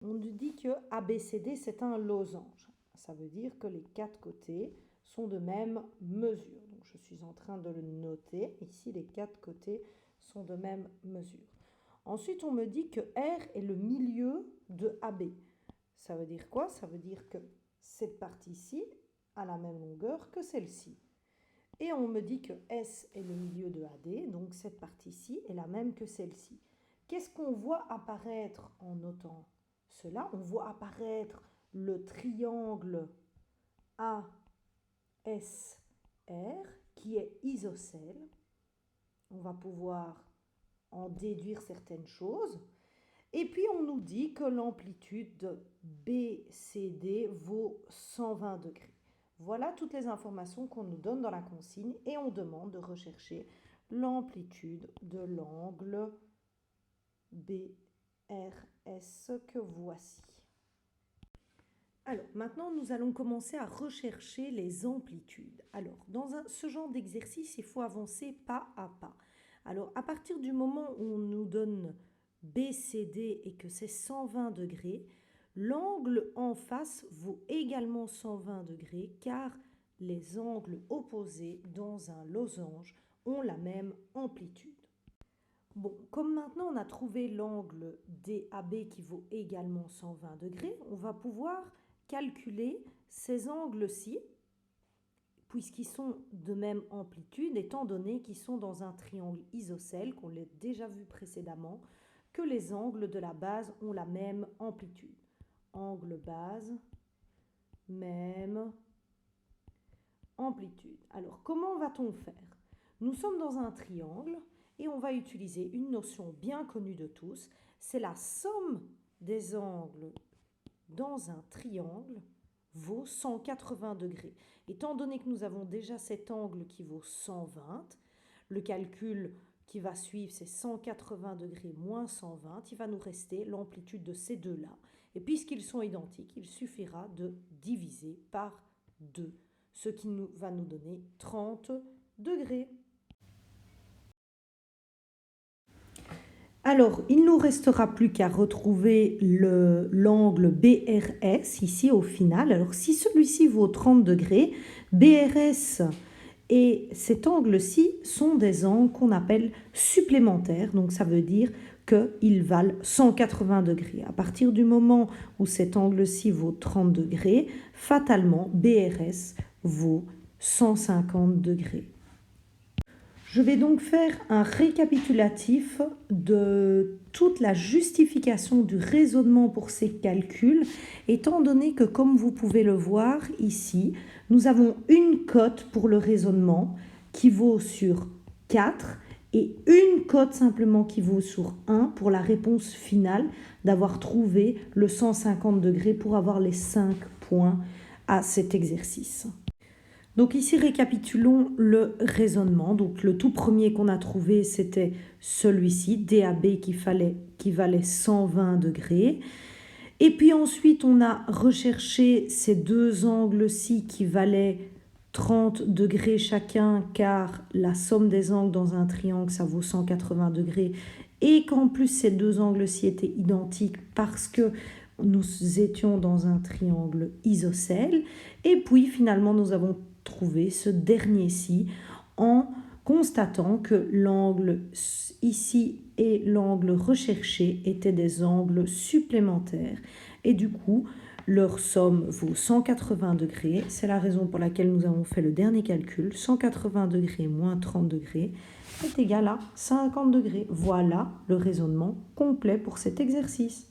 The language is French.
On nous dit que ABCD, c'est un losange. Ça veut dire que les quatre côtés sont de même mesure. Donc, je suis en train de le noter. Ici, les quatre côtés sont de même mesure. Ensuite, on me dit que R est le milieu de AB. Ça veut dire quoi? Ça veut dire que cette partie-ci a la même longueur que celle-ci. Et on me dit que S est le milieu de AD, donc cette partie-ci est la même que celle-ci. Qu'est-ce qu'on voit apparaître en notant cela? On voit apparaître le triangle ASR qui est isocèle. On va pouvoir en déduire certaines choses. Et puis on nous dit que l'amplitude de BCD vaut 120 degrés. Voilà toutes les informations qu'on nous donne dans la consigne et on demande de rechercher l'amplitude de l'angle BRS que voici. Alors, maintenant, nous allons commencer à rechercher les amplitudes. Alors, dans ce genre d'exercice, il faut avancer pas à pas. Alors, à partir du moment où on nous donne BCD et que c'est 120 degrés, l'angle en face vaut également 120 degrés car les angles opposés dans un losange ont la même amplitude. Bon, comme maintenant on a trouvé l'angle DAB qui vaut également 120 degrés, on va pouvoir calculer ces angles-ci, puisqu'ils sont de même amplitude, étant donné qu'ils sont dans un triangle isocèle, qu'on l'a déjà vu précédemment, que les angles de la base ont la même amplitude. Angle base, même amplitude. Alors, comment va-t-on faire? Nous sommes dans un triangle et on va utiliser une notion bien connue de tous, c'est la somme des angles dans un triangle vaut 180 degrés. Étant donné que nous avons déjà cet angle qui vaut 120, le calcul qui va suivre, c'est 180 degrés moins 120. Il va nous rester l'amplitude de ces deux-là. Et puisqu'ils sont identiques, il suffira de diviser par 2, ce qui va nous donner 30 degrés. Alors, il ne nous restera plus qu'à retrouver l'angle BRS ici au final. Alors, si celui-ci vaut 30 degrés, BRS et cet angle-ci sont des angles qu'on appelle supplémentaires. Donc, ça veut dire qu'ils valent 180 degrés. À partir du moment où cet angle-ci vaut 30 degrés, fatalement, BRS vaut 150 degrés. Je vais donc faire un récapitulatif de toute la justification du raisonnement pour ces calculs, étant donné que, comme vous pouvez le voir ici, nous avons une cote pour le raisonnement qui vaut sur 4 et une cote simplement qui vaut sur 1 pour la réponse finale d'avoir trouvé le 150 degrés pour avoir les 5 points à cet exercice. Donc ici, récapitulons le raisonnement. Donc le tout premier qu'on a trouvé, c'était celui-ci, DAB qui valait 120 degrés. Et puis ensuite, on a recherché ces deux angles-ci qui valaient 30 degrés chacun, car la somme des angles dans un triangle, ça vaut 180 degrés. Et qu'en plus, ces deux angles-ci étaient identiques parce que nous étions dans un triangle isocèle. Et puis finalement, nous avons trouvé ce dernier-ci en constatant que l'angle ici et l'angle recherché étaient des angles supplémentaires et du coup leur somme vaut 180 degrés. C'est la raison pour laquelle nous avons fait le dernier calcul. 180 degrés moins 30 degrés est égal à 50 degrés. Voilà le raisonnement complet pour cet exercice.